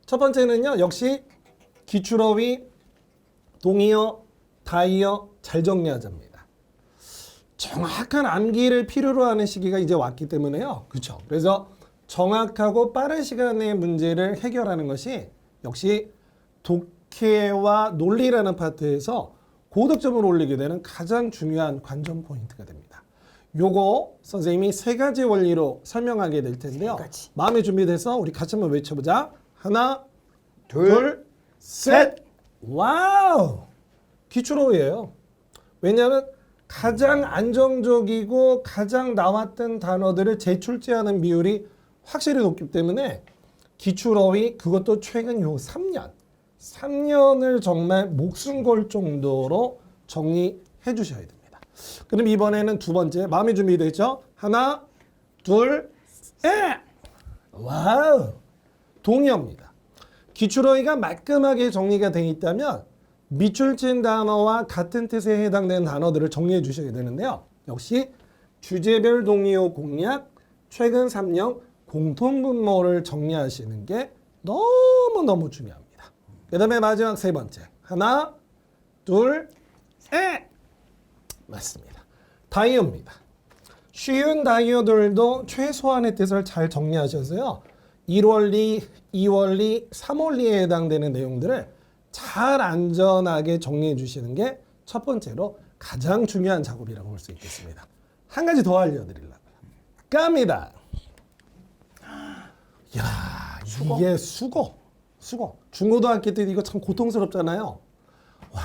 첫 번째는요. 역시 기출어휘, 동의어, 다의어 잘 정리하자입니다. 정확한 암기를 필요로 하는 시기가 이제 왔기 때문에요. 그렇죠. 그래서 정확하고 빠른 시간의 문제를 해결하는 것이 역시 독해와 논리라는 파트에서 고득점을 올리게 되는 가장 중요한 관전 포인트가 됩니다. 요거 선생님이 세 가지 원리로 설명하게 될 텐데요. 마음에 준비돼서 우리 같이 한번 외쳐보자. 하나, 둘, 셋. 와우! 기출어휘예요. 왜냐하면 가장 안정적이고 가장 나왔던 단어들을 재출제하는 비율이 확실히 높기 때문에 기출어휘, 그것도 최근 요 3년을 정말 목숨 걸 정도로 정리해 주셔야 됩니다. 그럼 이번에는 두 번째, 마음의 준비되죠? 하나, 둘, 셋! 와우! 동의어입니다. 기출어휘가 말끔하게 정리가 되어 있다면 밑줄친 단어와 같은 뜻에 해당되는 단어들을 정리해 주셔야 되는데요. 역시 주제별 동의어 공략, 최근 3년 공통분모를 정리하시는 게 너무너무 중요합니다. 그 다음에 마지막 세 번째. 하나, 둘, 셋! 맞습니다. 다이어입니다. 쉬운 다이어들도 최소한의 뜻을 잘 정리하셔서요. 1원리, 2원리, 3원리에 해당되는 내용들을 잘 안전하게 정리해 주시는 게 첫 번째로 가장 중요한 작업이라고 볼 수 있겠습니다. 한 가지 더 알려드리려고요. 깝니다. 야, 이게 수거. 중고등학교 때 이거 참 고통스럽잖아요. 와,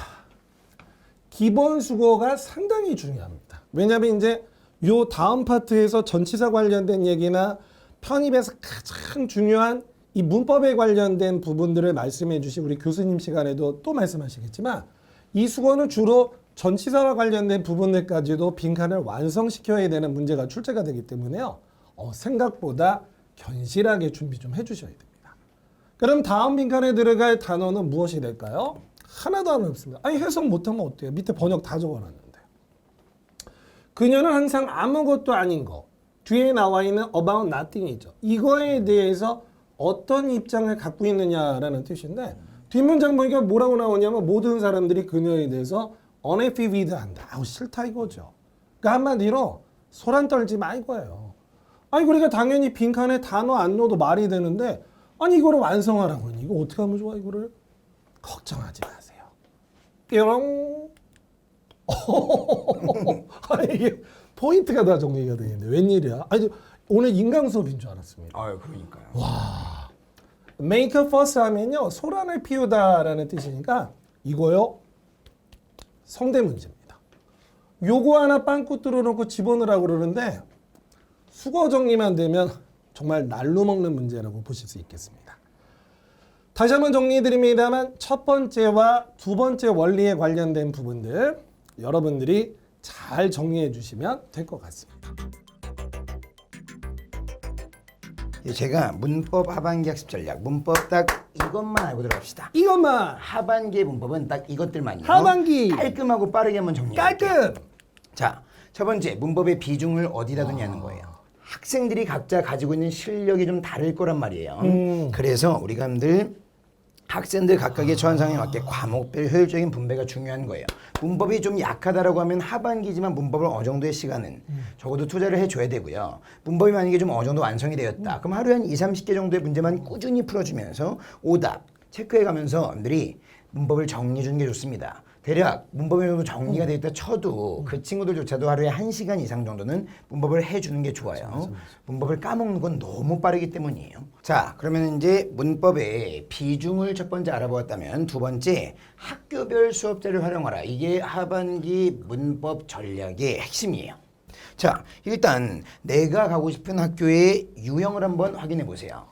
기본 수거가 상당히 중요합니다. 왜냐하면 이제 요 다음 파트에서 전치사 관련된 얘기나 편입에서 가장 중요한 이 문법에 관련된 부분들을 말씀해 주신 우리 교수님 시간에도 또 말씀하시겠지만 이 수거는 주로 전치사와 관련된 부분들까지도 빈칸을 완성시켜야 되는 문제가 출제가 되기 때문에요. 생각보다 견실하게 준비 좀 해주셔야 됩니다. 그럼 다음 빈칸에 들어갈 단어는 무엇이 될까요? 하나도 안 없습니다. 아니 해석 못하면 어때요? 밑에 번역 다 적어놨는데. 그녀는 항상 아무것도 아닌 거. 뒤에 나와 있는 about nothing이죠. 이거에 대해서 어떤 입장을 갖고 있느냐라는 뜻인데 뒷문장 보니까 뭐라고 나오냐면 모든 사람들이 그녀에 대해서 unhappy with 한다. 아우 싫다 이거죠. 그러니까 한마디로 소란 떨지 마 이거예요. 아니 그러니까 당연히 빈칸에 단어 안 넣어도 말이 되는데 아니 이거를 완성하라고 하니 이거 어떻게 하면 좋아 이거를 걱정하지 마세요. 뿅. 아니 이게 포인트가 다 정리가 되는데 웬일이야? 아니 오늘 인강 수업인 줄 알았습니다. 아유 그러니까요. 와. make a fuss 하면요. 소란을 피우다라는 뜻이니까 이거요. 성대문제입니다. 요거 하나 빵꾸 뚫어놓고 집어넣으라고 그러는데 수거 정리만 되면 정말 날로 먹는 문제라고 보실 수 있겠습니다. 다시 한번 정리해드립니다만 첫 번째와 두 번째 원리에 관련된 부분들 여러분들이 잘 정리해 주시면 될 것 같습니다. 제가 문법 하반기 학습 전략 문법 딱 이것만 알고 들어갑시다. 이것만 하반기의 문법은 딱 이것들만요. 하반기 깔끔하고 빠르게 한번 정리할게요. 깔끔. 자, 첫 번째 문법의 비중을 어디다 두냐는 거예요. 학생들이 각자 가지고 있는 실력이 좀 다를 거란 말이에요. 그래서 우리가 학생들 각각의 처한 상황에 맞게 과목별 효율적인 분배가 중요한 거예요. 문법이 좀 약하다라고 하면 하반기지만 문법을 어느 정도의 시간은 적어도 투자를 해줘야 되고요. 문법이 만약에 좀 어느 정도 완성이 되었다. 그럼 하루에 한 20-30개 정도의 문제만 꾸준히 풀어주면서 오답 체크해가면서 여러분들이 문법을 정리해 주는 게 좋습니다. 대략 문법이 정리가 되어 있다 쳐도 그 친구들조차도 하루에 1시간 이상 정도는 문법을 해주는 게 좋아요. 맞아. 문법을 까먹는 건 너무 빠르기 때문이에요. 자, 그러면 이제 문법의 비중을 첫 번째 알아보았다면 두 번째 학교별 수업자를 활용하라. 이게 하반기 문법 전략의 핵심이에요. 자, 일단 내가 가고 싶은 학교의 유형을 한번 확인해 보세요.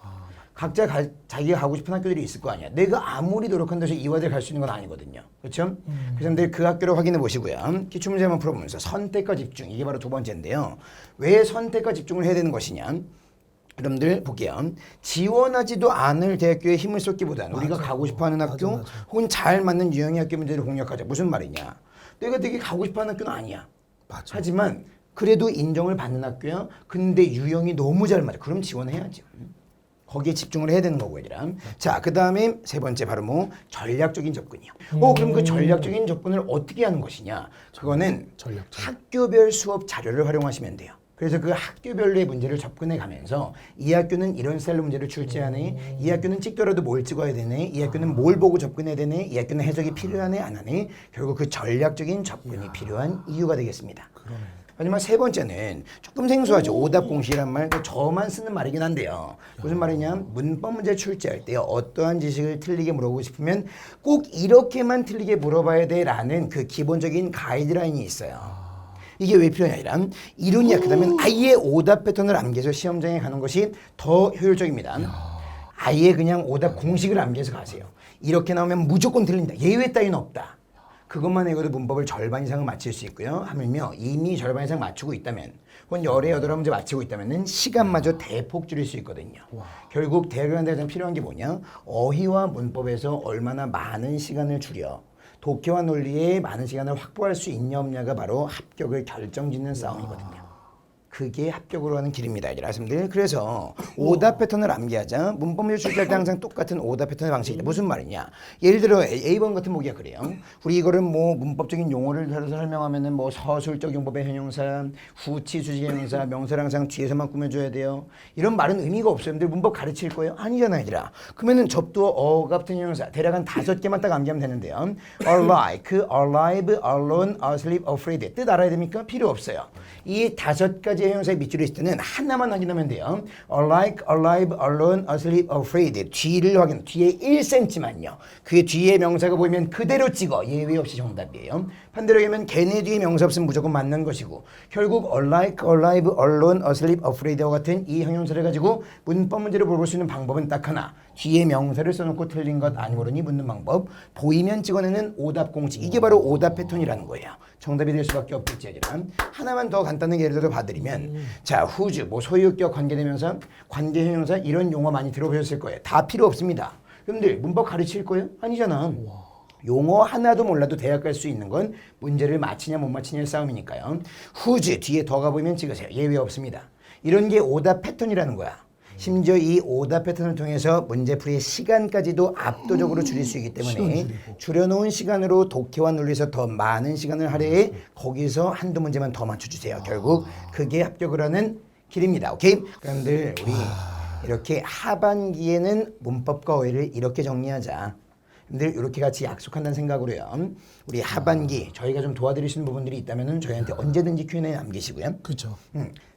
각자 자기가 가고 싶은 학교들이 있을 거 아니야. 내가 아무리 노력한다고 해서 이화대를 갈 수 있는 건 아니거든요. 그렇죠? 그래서 그 학교를 확인해 보시고요. 기출문제 한번 풀어보면서 선택과 집중. 이게 바로 두 번째인데요. 왜 선택과 집중을 해야 되는 것이냐. 여러분들 볼게요. 지원하지도 않을 대학교에 힘을 쏟기보다는 우리가 가고 싶어하는 학교 혹은 잘 맞는 유형의 학교 문제를 공략하자. 무슨 말이냐. 내가 되게 가고 싶어하는 학교는 아니야. 맞아. 하지만 그래도 인정을 받는 학교야. 근데 유형이 너무 잘 맞아. 그럼 지원해야죠. 거기에 집중을 해야 되는 거고 얘들아. 자, 그 다음에 세 번째 바로 뭐 전략적인 접근이요. 그럼 그 전략적인 접근을 어떻게 하는 것이냐? 그거는 학교별 수업 자료를 활용하시면 돼요. 그래서 그 학교별로의 문제를 접근해 가면서 이 학교는 이런 스타일로 문제를 출제하네. 이 학교는 찍더라도 뭘 찍어야 되네. 이 학교는 뭘 보고 접근해야 되네. 이 학교는 해석이 필요하네 안 하네. 결국 그 전략적인 접근이 필요한 이유가 되겠습니다. 하지만 세 번째는 조금 생소하죠. 오답 공식이란 말, 저만 쓰는 말이긴 한데요. 무슨 말이냐? 문법 문제 출제할 때 어떠한 지식을 틀리게 물어보고 싶으면 꼭 이렇게만 틀리게 물어봐야 돼라는 그 기본적인 가이드라인이 있어요. 이게 왜 필요하냐 아니라 이론이 약하다면 아예 오답 패턴을 암기해서 시험장에 가는 것이 더 효율적입니다. 아예 그냥 오답 공식을 암기해서 가세요. 이렇게 나오면 무조건 틀린다. 예외 따위는 없다. 그것만 해도 문법을 절반 이상은 맞출 수 있고요. 하물며 이미 절반 이상 맞추고 있다면 혹은 열에 여덟 문제 맞추고 있다면 시간마저 대폭 줄일 수 있거든요. 결국 대학교한테 가장 필요한 게 뭐냐? 어휘와 문법에서 얼마나 많은 시간을 줄여 독해와 논리에 많은 시간을 확보할 수 있냐 없냐가 바로 합격을 결정짓는 싸움이거든요. 그게 합격으로 하는 길입니다. 여러분들. 그래서 오답 패턴을 암기하자. 문법 문제 출제할 때 항상 똑같은 오답 패턴의 방식이다. 무슨 말이냐? 예를 들어 A번 같은 보기가 그래요. 우리 이거를 뭐 문법적인 용어를 들어서 설명하면은 뭐 서술적 용법의 형용사, 후치 수직의 형용사, 명사를 항상 뒤에서만 꾸며줘야 돼요. 이런 말은 의미가 없어요. 여러분들 문법 가르칠 거예요? 아니잖아요, 얘들아. 그러면은 접두어 같은 형용사 대략 한 5개만 딱 암기하면 되는데요. Alike, alive, alone, asleep, afraid. 뜻 알아야 됩니까? 필요 없어요. 이 5가지 형용사의 밑줄이 있을 때는 하나만 확인하면 돼요. Alike, alive, alone, asleep, afraid. 뒤를 확인. 뒤에 1cm만요. 그 뒤에 명사가 보이면 그대로 찍어. 예외 없이 정답이에요. 반대로 하면 걔네 뒤에 명사 없으면 무조건 맞는 것이고 결국 alike, alive, alone, asleep, afraid와 같은 이 형용사를 가지고 문법 문제를 물어볼 수 있는 방법은 딱 하나. 뒤에 명사를 써놓고 틀린 것 아니오르니 묻는 방법. 보이면 찍어내는 오답 공식. 이게 바로 오답 패턴이라는 거예요. 정답이 될 수밖에 없겠지. 하지만 하나만 더 간단하게 예를 들어 봐드리면 자, whose, 뭐 소유격 관계대명사, 관계형용사 이런 용어 많이 들어보셨을 거예요. 다 필요 없습니다. 여러분들 문법 가르칠 거예요? 아니잖아. 용어 하나도 몰라도 대학 갈 수 있는 건 문제를 맞히냐 못 맞히냐의 싸움이니까요. whose 뒤에 더가 보이면 찍으세요. 예외 없습니다. 이런 게 오답 패턴이라는 거야. 심지어 이 오답 패턴을 통해서 문제풀이의 시간까지도 압도적으로 줄일 수 있기 때문에 줄여놓은 시간으로 독해와 논리에서 더 많은 시간을 할애해 거기서 한두 문제만 더 맞춰주세요. 결국 그게 합격을 하는 길입니다. 오케이? 그런데 우리 이렇게 하반기에는 문법과 어휘를 이렇게 정리하자. 늘 이렇게 같이 약속한다는 생각으로요. 우리 하반기 저희가 좀 도와드릴 수 있는 부분들이 있다면 저희한테 언제든지 Q&A 남기시고요. 그렇죠.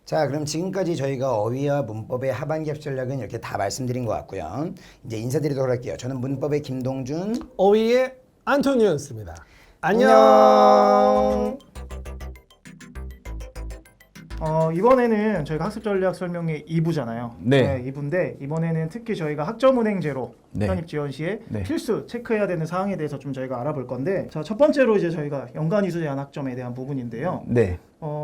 자, 그럼 지금까지 저희가 어휘와 문법의 하반기 합 전략은 이렇게 다 말씀드린 것 같고요. 이제 인사드리도록 할게요. 저는 문법의 김동준, 어휘의 안토니였습니다. 안녕. 이번에는 저희가 학습 전략 설명회 2부잖아요. 네. 2부인데 이번에는 특히 저희가 학점은행제로 네. 편입 지원 시에 네. 필수 체크해야 되는 사항에 대해서 좀 저희가 알아볼 건데, 자, 첫 번째로 이제 저희가 연간 이수 제한 학점에 대한 부분인데요. 네.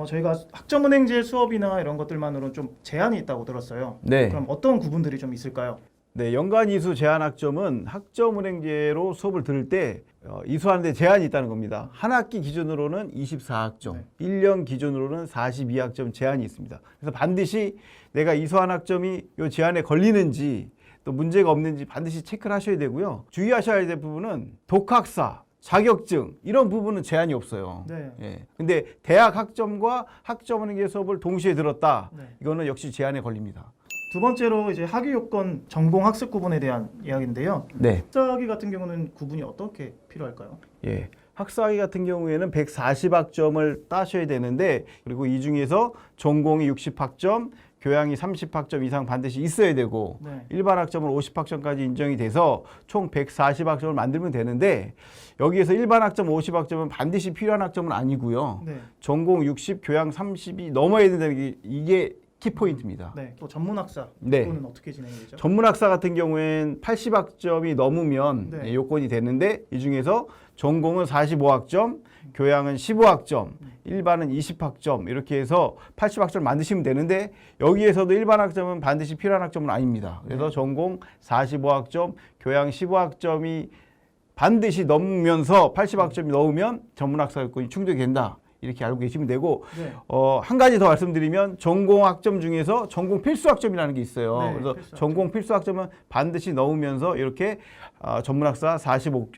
저희가 학점은행제 수업이나 이런 것들만으로는 좀 제한이 있다고 들었어요. 네. 그럼 어떤 구분들이 좀 있을까요? 네, 연간 이수 제한 학점은 학점은행제로 수업을 들을 때 이수하는데 제한이 있다는 겁니다. 한 학기 기준으로는 24학점, 1년 기준으로는 42학점 제한이 있습니다. 그래서 반드시 내가 이수한 학점이 이 제한에 걸리는지 또 문제가 없는지 반드시 체크를 하셔야 되고요. 주의하셔야 될 부분은 독학사, 자격증 이런 부분은 제한이 없어요. 네. 예. 근데 대학 학점과 학점은행제 수업을 동시에 들었다. 네. 이거는 역시 제한에 걸립니다. 두 번째로 이제 학위 요건 전공 학습 구분에 대한 이야기인데요. 네. 학사학위 같은 경우는 구분이 어떻게 필요할까요? 예. 학사학위 같은 경우에는 140학점을 따셔야 되는데 그리고 이 중에서 전공이 60학점, 교양이 30학점 이상 반드시 있어야 되고 네. 일반 학점은 50학점까지 인정이 돼서 총 140학점을 만들면 되는데 여기에서 일반 학점 50학점은 반드시 필요한 학점은 아니고요. 네. 전공 60, 교양 30이 넘어야 된다는 이게 키포인트입니다. 네. 또 전문학사 네. 부분은 어떻게 진행이 되죠? 전문학사 같은 경우에는 80학점이 넘으면 네. 요건이 되는데 이 중에서 전공은 45학점, 교양은 15학점, 일반은 20학점 이렇게 해서 80학점 만드시면 되는데 여기에서도 일반 학점은 반드시 필요한 학점은 아닙니다. 그래서 전공 45학점, 교양 15학점이 반드시 넘으면서 80학점이 넘으면 전문학사 요건이 충족이 된다. 이렇게 알고 계시면 되고 네. 한 가지 더 말씀드리면 전공 학점 중에서 전공 필수 학점이라는 게 있어요. 네, 그래서 필수 학점. 전공 필수 학점은 반드시 넣으면서 이렇게 전문학사 45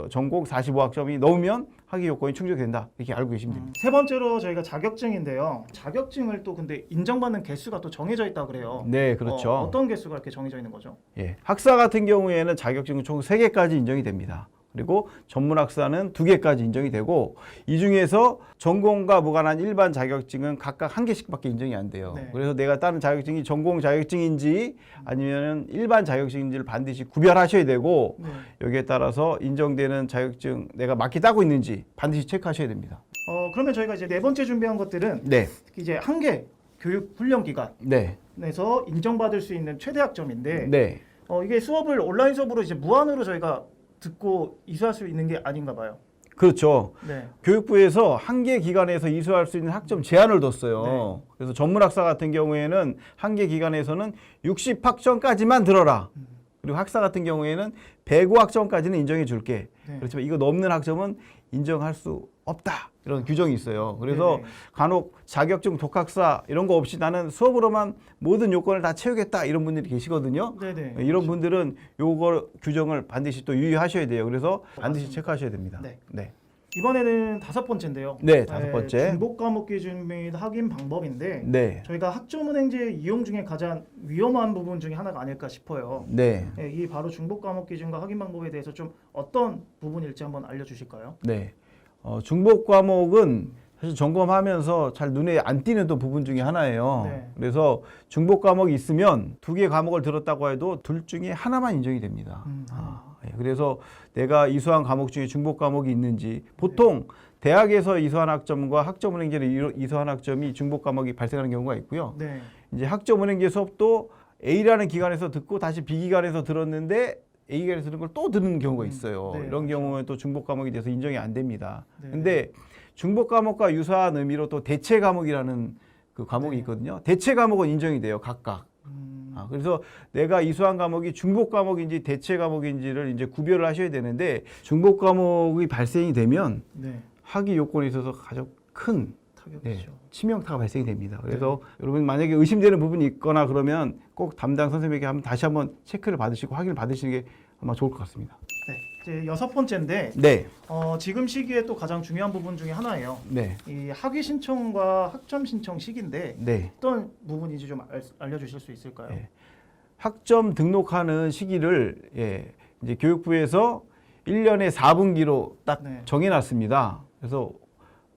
전공 45학점이 넣으면 학위 요건이 충족된다. 이렇게 알고 계시면 됩니다. 세 번째로 저희가 자격증인데요. 자격증을 또 근데 인정받는 개수가 또 정해져 있다 그래요. 네, 그렇죠. 어떤 개수가 이렇게 정해져 있는 거죠? 예, 학사 같은 경우에는 자격증은 총 3개까지 인정이 됩니다. 그리고 전문학사는 2개까지 인정이 되고 이 중에서 전공과 무관한 일반 자격증은 각각 1개씩밖에 인정이 안 돼요. 네. 그래서 내가 따는 자격증이 전공 자격증인지 아니면 일반 자격증인지를 반드시 구별하셔야 되고 네. 여기에 따라서 인정되는 자격증 내가 맞게 따고 있는지 반드시 체크하셔야 됩니다. 그러면 저희가 이제 네 번째 준비한 것들은 네, 이제 한계 교육 훈련 기관에서 네, 인정받을 수 있는 최대 학점인데 네. 이게 수업을 온라인 수업으로 이제 무한으로 저희가 듣고 이수할 수 있는 게 아닌가 봐요. 그렇죠. 네. 교육부에서 한개 기관에서 이수할 수 있는 학점 제한을 뒀어요. 네. 그래서 전문학사 같은 경우에는 한개 기관에서는 60학점까지만 들어라. 그리고 학사 같은 경우에는 105학점까지는 인정해 줄게. 네. 그렇지만 이거 넘는 학점은 인정할 수 없다. 이런 규정이 있어요. 그래서 네네. 간혹 자격증, 독학사 이런 거 없이 나는 수업으로만 모든 요건을 다 채우겠다 이런 분들이 계시거든요. 네네. 이런 분들은 요거 규정을 반드시 또 유의하셔야 돼요. 그래서 반드시 체크하셔야 됩니다. 네. 네. 이번에는 다섯 번째인데요. 네, 다섯 번째. 중복 과목 기준 및 확인 방법인데 네. 저희가 학점은행제 이용 중에 가장 위험한 부분 중에 하나가 아닐까 싶어요. 네. 네, 이 바로 중복 과목 기준과 확인 방법에 대해서 좀 어떤 부분일지 한번 알려주실까요? 네. 중복 과목은 사실 점검하면서 잘 눈에 안 띄는 또 부분 중에 하나예요. 네. 그래서 중복 과목이 있으면 2개 과목을 들었다고 해도 둘 중에 하나만 인정이 됩니다. 예, 그래서 내가 이수한 과목 중에 중복 과목이 있는지 보통 대학에서 이수한 학점과 학점은행제로 이수한 학점이 중복 과목이 발생하는 경우가 있고요. 네. 이제 학점은행제 수업도 A라는 기관에서 듣고 다시 B 기관에서 들었는데 A 기관에서 들은 걸 또 듣는 경우가 있어요. 네, 이런 경우는 또 중복 과목이 돼서 인정이 안 됩니다. 네. 근데 중복 과목과 유사한 의미로 또 대체 과목이라는 그 과목이 네. 있거든요. 대체 과목은 인정이 돼요, 각각. 그래서 내가 이수한 과목이 중복 과목인지 대체 과목인지를 이제 구별을 하셔야 되는데 중복 과목이 발생이 되면 네. 학위 요건에 있어서 가장 큰 타격이죠. 치명타가 발생이 됩니다. 그래서 여러분 만약에 의심되는 부분이 있거나 그러면 꼭 담당 선생님에게 다시 한번 체크를 받으시고 확인을 받으시는 게 아마 좋을 것 같습니다. 네. 이제 여섯 번째인데 네, 지금 시기에 또 가장 중요한 부분 중에 하나예요. 네, 이 학위 신청과 학점 신청 시기인데 네. 어떤 부분인지 좀 알려주실 수 있을까요? 네. 학점 등록하는 시기를 이제 교육부에서 1년에 4분기로 딱 네. 정해놨습니다. 그래서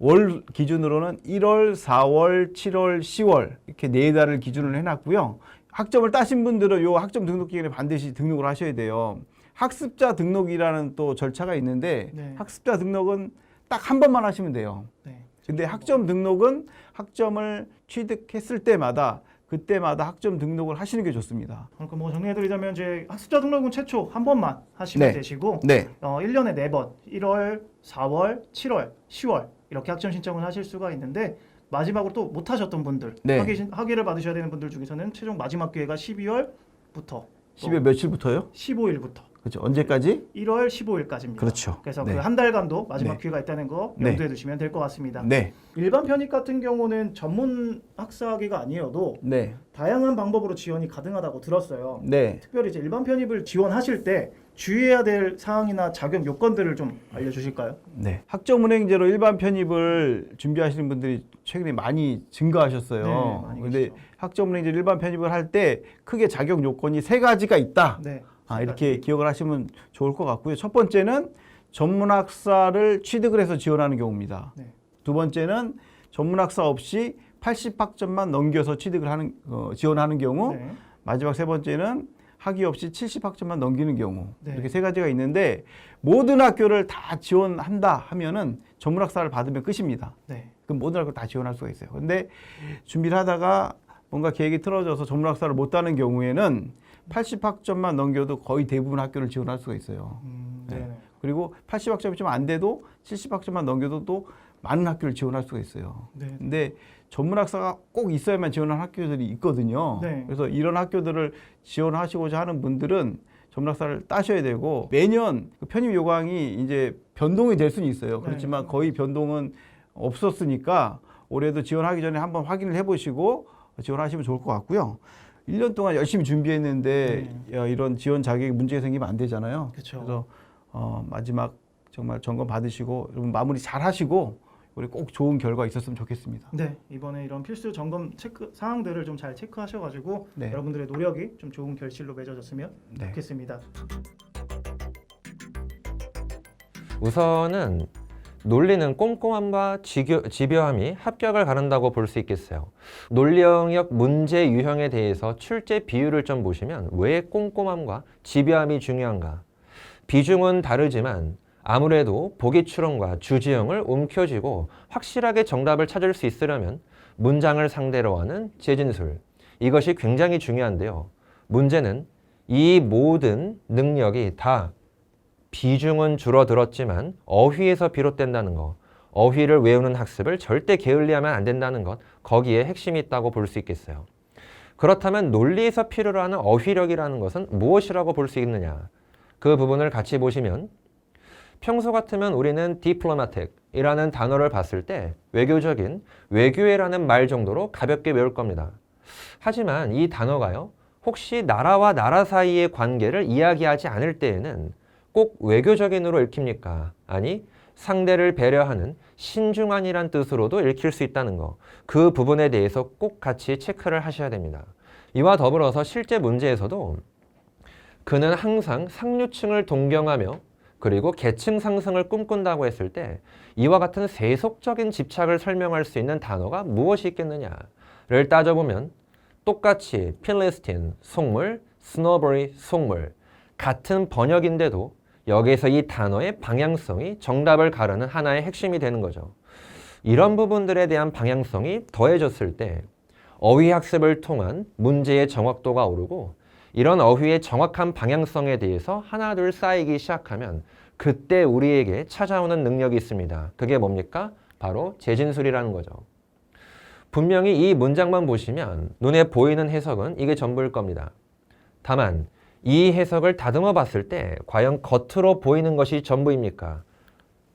월 기준으로는 1월, 4월, 7월, 10월 이렇게 4달을 기준으로 해놨고요. 학점을 따신 분들은 요 학점 등록 기간에 반드시 등록을 하셔야 돼요. 학습자 등록이라는 또 절차가 있는데 네. 학습자 등록은 딱 한 번만 하시면 돼요. 네. 근데 학점 등록은 학점을 취득했을 때마다 그때마다 학점 등록을 하시는 게 좋습니다. 그러니까 뭐 정리해드리자면 이제 학습자 등록은 최초 한 번만 하시면 네. 되시고 네. 1년에 4번 1월, 4월, 7월, 10월 이렇게 학점 신청을 하실 수가 있는데 마지막으로 또 못 하셨던 분들 네. 학위를 받으셔야 되는 분들 중에서는 최종 마지막 기회가 12월부터 10월 며칠부터요? 15일부터 그렇죠. 언제까지? 1월 15일까지입니다. 그렇죠. 그래서 네. 그 한 달간도 마지막 네. 기회가 있다는 거 네. 염두에 두시면 될 것 같습니다. 네. 일반 편입 같은 경우는 전문 학사학위가 아니어도 네. 다양한 방법으로 지원이 가능하다고 들었어요. 네. 특별히 이제 일반 편입을 지원하실 때 주의해야 될 사항이나 자격 요건들을 좀 알려주실까요? 네. 학점은행제로 일반 편입을 준비하시는 분들이 최근에 많이 증가하셨어요. 네, 많이 근데 계시죠. 학점은행제 일반 편입을 할 때 크게 자격 요건이 3가지가 있다. 네. 이렇게 기억을 하시면 좋을 것 같고요. 첫 번째는 전문학사를 취득을 해서 지원하는 경우입니다. 네. 두 번째는 전문학사 없이 80학점만 넘겨서 취득을 하는 지원하는 경우. 네. 마지막 세 번째는 학위 없이 70학점만 넘기는 경우. 네. 이렇게 3가지가 있는데 모든 학교를 다 지원한다 하면은 전문학사를 받으면 끝입니다. 네. 그럼 모든 학교를 다 지원할 수가 있어요. 근데 준비를 하다가 뭔가 계획이 틀어져서 전문학사를 못 따는 경우에는 80학점만 넘겨도 거의 대부분 학교를 지원할 수가 있어요. 네. 네. 그리고 80학점이 좀 안 돼도 70학점만 넘겨도 또 많은 학교를 지원할 수가 있어요. 네. 근데 전문학사가 꼭 있어야만 지원하는 학교들이 있거든요. 네. 그래서 이런 학교들을 지원하시고자 하는 분들은 전문학사를 따셔야 되고 매년 그 편입 요강이 이제 변동이 될 수는 있어요. 그렇지만 네. 거의 변동은 없었으니까 올해도 지원하기 전에 한번 확인을 해보시고 지원하시면 좋을 것 같고요. 1년 동안 열심히 준비했는데 이런 지원 자격에 문제가 생기면 안 되잖아요. 그쵸. 그래서 마지막 정말 점검 받으시고 여러분 마무리 잘 하시고 우리 꼭 좋은 결과 있었으면 좋겠습니다. 네, 이번에 이런 필수 점검 체크 사항들을 좀 잘 체크하셔가지고 네. 여러분들의 노력이 좀 좋은 결실로 맺어졌으면 네. 좋겠습니다. 우선은 논리는 꼼꼼함과 집요함이 합격을 가른다고 볼 수 있겠어요. 논리 영역 문제 유형에 대해서 출제 비율을 좀 보시면 왜 꼼꼼함과 집요함이 중요한가? 비중은 다르지만 아무래도 보기 추론과 주지형을 움켜쥐고 확실하게 정답을 찾을 수 있으려면 문장을 상대로 하는 재진술, 이것이 굉장히 중요한데요. 문제는 이 모든 능력이 다 비중은 줄어들었지만 어휘에서 비롯된다는 것, 어휘를 외우는 학습을 절대 게을리하면 안 된다는 것, 거기에 핵심이 있다고 볼 수 있겠어요. 그렇다면 논리에서 필요로 하는 어휘력이라는 것은 무엇이라고 볼 수 있느냐? 그 부분을 같이 보시면 평소 같으면 우리는 diplomatic이라는 단어를 봤을 때 외교적인, 외교회라는 말 정도로 가볍게 외울 겁니다. 하지만 이 단어가요, 혹시 나라와 나라 사이의 관계를 이야기하지 않을 때에는 꼭 외교적인으로 읽힙니까? 아니, 상대를 배려하는 신중한이란 뜻으로도 읽힐 수 있다는 거. 그 부분에 대해서 꼭 같이 체크를 하셔야 됩니다. 이와 더불어서 실제 문제에서도 그는 항상 상류층을 동경하며 그리고 계층 상승을 꿈꾼다고 했을 때 이와 같은 세속적인 집착을 설명할 수 있는 단어가 무엇이 있겠느냐를 따져보면 똑같이 필리스틴, 속물, 스노버리, 속물 같은 번역인데도 여기에서 이 단어의 방향성이 정답을 가르는 하나의 핵심이 되는 거죠. 이런 부분들에 대한 방향성이 더해졌을 때 어휘 학습을 통한 문제의 정확도가 오르고 이런 어휘의 정확한 방향성에 대해서 하나 둘 쌓이기 시작하면 그때 우리에게 찾아오는 능력이 있습니다. 그게 뭡니까? 바로 재진술이라는 거죠. 분명히 이 문장만 보시면 눈에 보이는 해석은 이게 전부일 겁니다. 다만 이 해석을 다듬어 봤을 때 과연 겉으로 보이는 것이 전부입니까?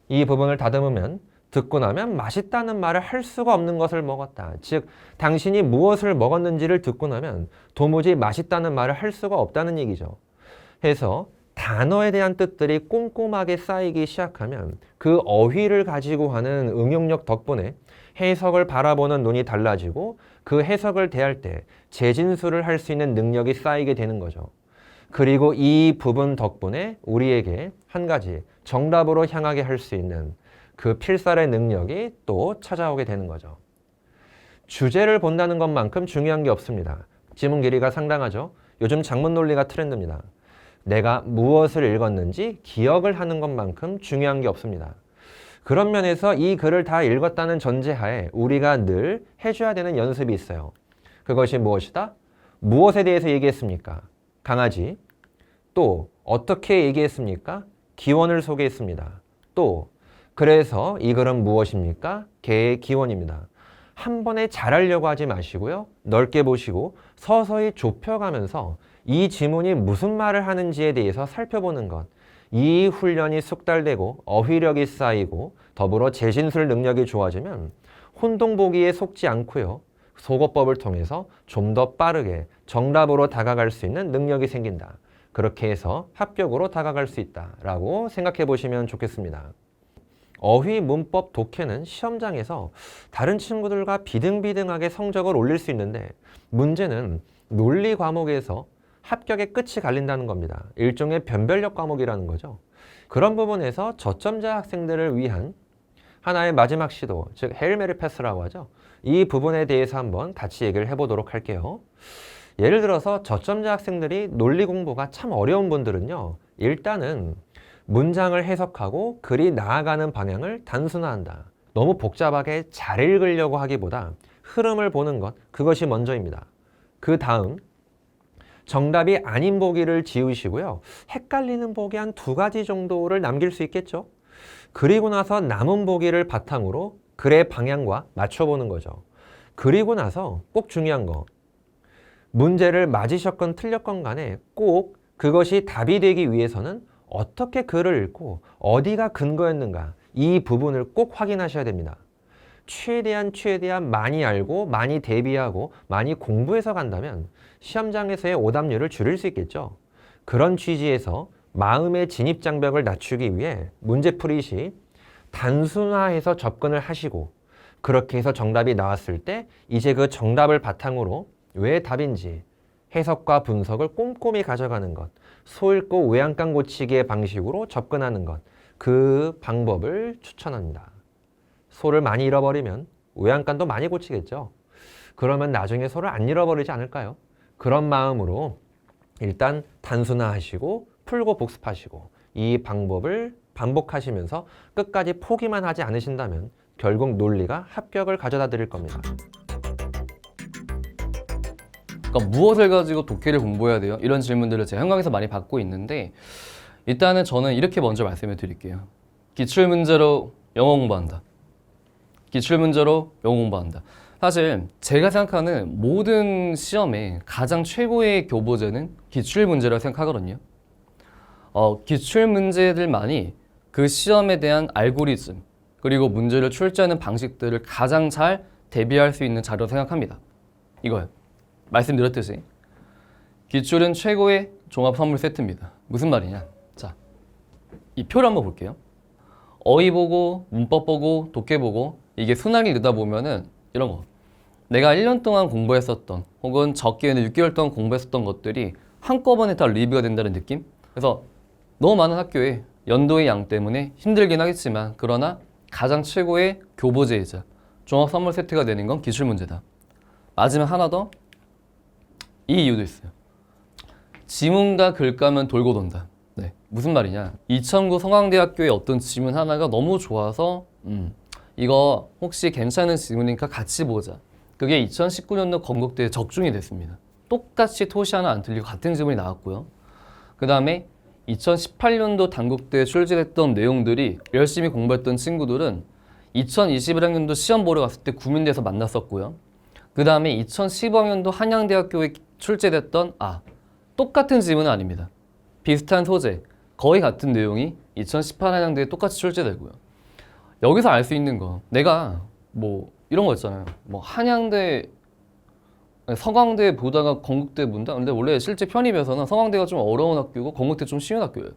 이 부분을 다듬으면 듣고 나면 맛있다는 말을 할 수가 없는 것을 먹었다. 즉, 당신이 무엇을 먹었는지를 듣고 나면 도무지 맛있다는 말을 할 수가 없다는 얘기죠. 해서 단어에 대한 뜻들이 꼼꼼하게 쌓이기 시작하면 그 어휘를 가지고 하는 응용력 덕분에 해석을 바라보는 눈이 달라지고 그 해석을 대할 때 재진술을 할 수 있는 능력이 쌓이게 되는 거죠. 그리고 이 부분 덕분에 우리에게 한 가지 정답으로 향하게 할 수 있는 그 필살의 능력이 또 찾아오게 되는 거죠. 주제를 본다는 것만큼 중요한 게 없습니다. 지문 길이가 상당하죠. 요즘 작문 논리가 트렌드입니다. 내가 무엇을 읽었는지 기억을 하는 것만큼 중요한 게 없습니다. 그런 면에서 이 글을 다 읽었다는 전제하에 우리가 늘 해줘야 되는 연습이 있어요. 그것이 무엇이다? 무엇에 대해서 얘기했습니까? 강아지. 또 어떻게 얘기했습니까? 기원을 소개했습니다. 또 그래서 이 글은 무엇입니까? 개의 기원입니다. 한 번에 잘하려고 하지 마시고요. 넓게 보시고 서서히 좁혀가면서 이 지문이 무슨 말을 하는지에 대해서 살펴보는 것. 이 훈련이 숙달되고 어휘력이 쌓이고 더불어 재진술 능력이 좋아지면 혼동보기에 속지 않고요. 속어법을 통해서 좀 더 빠르게 정답으로 다가갈 수 있는 능력이 생긴다. 그렇게 해서 합격으로 다가갈 수 있다라고 생각해 보시면 좋겠습니다. 어휘, 문법, 독해는 시험장에서 다른 친구들과 비등비등하게 성적을 올릴 수 있는데 문제는 논리 과목에서 합격의 끝이 갈린다는 겁니다. 일종의 변별력 과목이라는 거죠. 그런 부분에서 저점자 학생들을 위한 하나의 마지막 시도, 즉 헤일 메리 패스라고 하죠. 이 부분에 대해서 한번 같이 얘기를 해보도록 할게요. 예를 들어서 저점자 학생들이 논리 공부가 참 어려운 분들은요. 일단은 문장을 해석하고 글이 나아가는 방향을 단순화한다. 너무 복잡하게 잘 읽으려고 하기보다 흐름을 보는 것, 그것이 먼저입니다. 그 다음 정답이 아닌 보기를 지우시고요. 헷갈리는 보기 한 2가지 정도를 남길 수 있겠죠. 그리고 나서 남은 보기를 바탕으로 글의 방향과 맞춰보는 거죠. 그리고 나서 꼭 중요한 거, 문제를 맞으셨건 틀렸건 간에 꼭 그것이 답이 되기 위해서는 어떻게 글을 읽고 어디가 근거였는가, 이 부분을 꼭 확인하셔야 됩니다. 최대한 많이 알고 많이 대비하고 많이 공부해서 간다면 시험장에서의 오답률을 줄일 수 있겠죠. 그런 취지에서 마음의 진입 장벽을 낮추기 위해 문제풀이 시 단순화해서 접근을 하시고 그렇게 해서 정답이 나왔을 때 이제 그 정답을 바탕으로 왜 답인지 해석과 분석을 꼼꼼히 가져가는 것, 소 읽고 외양간 고치기의 방식으로 접근하는 것, 그 방법을 추천합니다. 소를 많이 잃어버리면 외양간도 많이 고치겠죠. 그러면 나중에 소를 안 잃어버리지 않을까요? 그런 마음으로 일단 단순화하시고 풀고 복습하시고 이 방법을 반복하시면서 끝까지 포기만 하지 않으신다면 결국 논리가 합격을 가져다 드릴 겁니다. 그러니까 무엇을 가지고 독해를 공부해야 돼요? 이런 질문들을 제가 현강에서 많이 받고 있는데 일단은 저는 이렇게 먼저 말씀을 드릴게요. 기출문제로 영어 공부한다. 기출문제로 영어 공부한다. 사실 제가 생각하는 모든 시험에 가장 최고의 교보제는 기출문제라고 생각하거든요. 기출문제들만이 그 시험에 대한 알고리즘 그리고 문제를 출제하는 방식들을 가장 잘 대비할 수 있는 자료로 생각합니다. 이거요. 말씀드렸듯이 기출은 최고의 종합 선물 세트입니다. 무슨 말이냐? 자, 이 표를 한번 볼게요. 어휘 보고 문법 보고 독해 보고 이게 순환이 되다 보면은 이런 거 내가 1년 동안 공부했었던 혹은 적게는 6개월 동안 공부했었던 것들이 한꺼번에 다 리뷰가 된다는 느낌? 그래서 너무 많은 학교에 연도의 양 때문에 힘들긴 하겠지만 그러나 가장 최고의 교보제이자 종합 선물 세트가 되는 건 기출문제다. 마지막 하나 더, 이 이유도 있어요. 지문과 글감은 돌고 돈다. 네, 무슨 말이냐? 2009 성황대학교의 어떤 지문 하나가 너무 좋아서 이거 혹시 괜찮은 지문이니까 같이 보자. 그게 2019년도 건국대에 적중이 됐습니다. 똑같이 토시 하나 안 틀리고 같은 지문이 나왔고요. 그 다음에 2018년도 단국대에 출제됐던 내용들이 열심히 공부했던 친구들은 2021학년도 시험 보러 갔을 때 구민대에서 만났었고요. 그 다음에 2015학년도 한양대학교에 출제됐던 똑같은 지문은 아닙니다. 비슷한 소재, 거의 같은 내용이 2018 한양대에 똑같이 출제되고요. 여기서 알 수 있는 거, 내가 뭐 이런 거 있잖아요. 뭐 한양대, 서강대 보다가 건국대 본다? 근데 원래 실제 편입에서는 서강대가 좀 어려운 학교고 건국대 좀 쉬운 학교예요.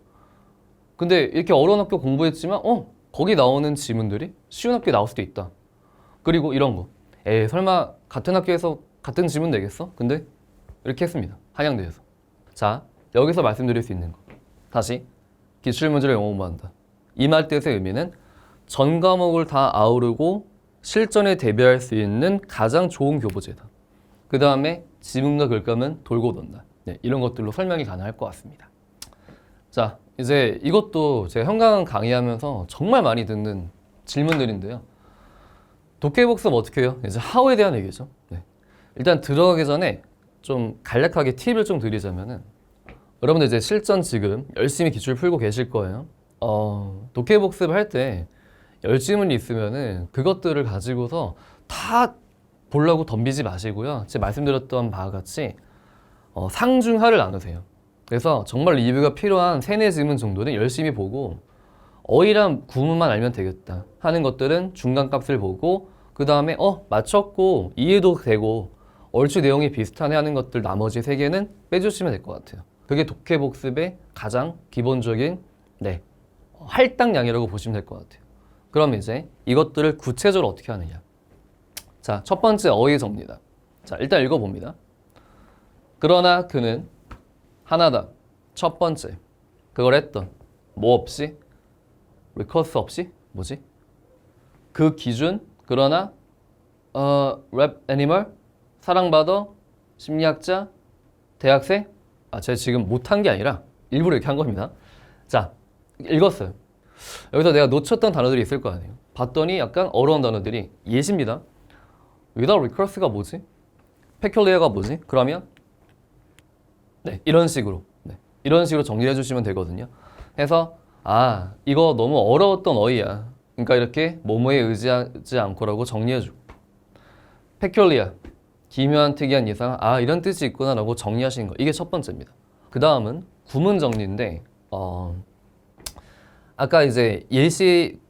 근데 이렇게 어려운 학교 공부했지만 거기 나오는 지문들이 쉬운 학교에 나올 수도 있다. 그리고 이런 거, 설마 같은 학교에서 같은 지문 내겠어? 근데 이렇게 했습니다. 한양대에서. 자, 여기서 말씀드릴 수 있는 거, 다시 기출문제를 영어 공부한다. 이 말 뜻의 의미는 전 과목을 다 아우르고 실전에 대비할 수 있는 가장 좋은 교보제다. 그 다음에 지문과 글감은 돌고 돈다. 네, 이런 것들로 설명이 가능할 것 같습니다. 자, 이제 이것도 제가 현강 강의하면서 정말 많이 듣는 질문들인데요. 독해복습 어떻게 해요? 이제 하우에 대한 얘기죠. 네. 일단 들어가기 전에 좀 간략하게 팁을 좀 드리자면은, 여러분들 이제 실전 지금 열심히 기출 풀고 계실 거예요. 독해복습 할 때 10질문이 있으면은 그것들을 가지고서 다 보려고 덤비지 마시고요. 제가 말씀드렸던 바와 같이 상중하를 나누세요. 그래서 정말 리뷰가 필요한 3-4질문 정도는 열심히 보고 어휘랑 구문만 알면 되겠다 하는 것들은 중간값을 보고, 그 다음에 맞췄고 이해도 되고 얼추 내용이 비슷하네 하는 것들 나머지 3개는 빼주시면 될 것 같아요. 그게 독해복습의 가장 기본적인 할당량이라고 보시면 될 것 같아요. 그럼 이제 이것들을 구체적으로 어떻게 하느냐. 자, 첫 번째 어휘 정리다. 자, 일단 읽어봅니다. 그러나 그는 하나다. 첫 번째, 그걸 했던 뭐 없이? 리커스 없이? 뭐지? 그 기준, 그러나 랩 애니멀, 사랑받아, 심리학자, 대학생? 제가 지금 못한 게 아니라 일부러 이렇게 한 겁니다. 자, 읽었어요. 여기서 내가 놓쳤던 단어들이 있을 거 아니에요. 봤더니 약간 어려운 단어들이 예시입니다. without recurse가 뭐지? peculiar가 뭐지? 그러면 이런 식으로 정리해 주시면 되거든요. 해서 이거 너무 어려웠던 어휘야. 그러니까 이렇게 뭐뭐에 의지하지 않고라고 정리해 주고, peculiar, 기묘한 특이한 이상, 이런 뜻이 있구나라고 정리하시는 거, 이게 첫 번째입니다. 그 다음은 구문 정리인데, 아까 이제 예시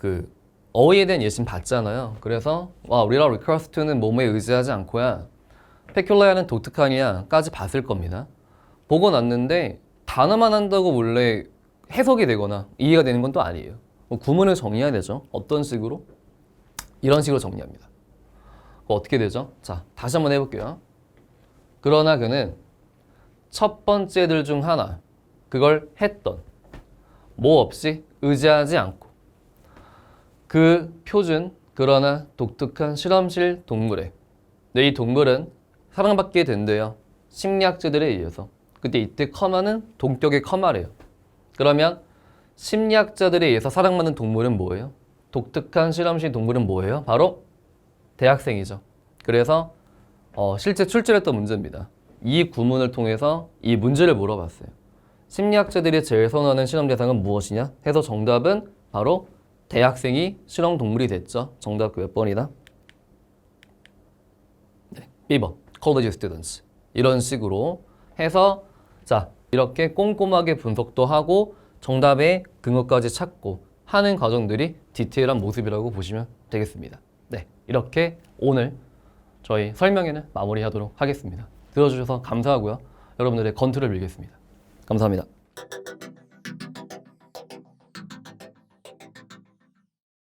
어휘에 대한 예시는 봤잖아요. 그래서 우리가 recurse to는 뭐뭐에 의지하지 않고야 peculiar은 독특하냐까지 봤을 겁니다. 보고 났는데 단어만 한다고 원래 해석이 되거나 이해가 되는 건 또 아니에요. 구문을 정의해야 되죠. 어떤 식으로? 이런 식으로 정리합니다. 어떻게 되죠? 자, 다시 한번 해볼게요. 그러나 그는 첫 번째들 중 하나, 그걸 했던, 뭐 없이 의지하지 않고 그 표준 그러나 독특한 실험실 동물에 이 동물은 사랑받게 된대요. 심리학자들에 의해서. 그때 이때 커마는 동격의 커마래요. 그러면 심리학자들에 의해서 사랑받는 동물은 뭐예요? 독특한 실험실 동물은 뭐예요? 바로 대학생이죠. 그래서 실제 출제했던 문제입니다. 이 구문을 통해서 이 문제를 물어봤어요. 심리학자들이 제일 선호하는 실험 대상은 무엇이냐? 해서 정답은 바로 대학생이 실험 동물이 됐죠. 정답 몇 번이다? 네, B번. College students. 이런 식으로 해서 자, 이렇게 꼼꼼하게 분석도 하고 정답의 근거까지 찾고 하는 과정들이 디테일한 모습이라고 보시면 되겠습니다. 네, 이렇게 오늘 저희 설명회는 마무리하도록 하겠습니다. 들어주셔서 감사하고요. 여러분들의 건투를 빌겠습니다. 감사합니다.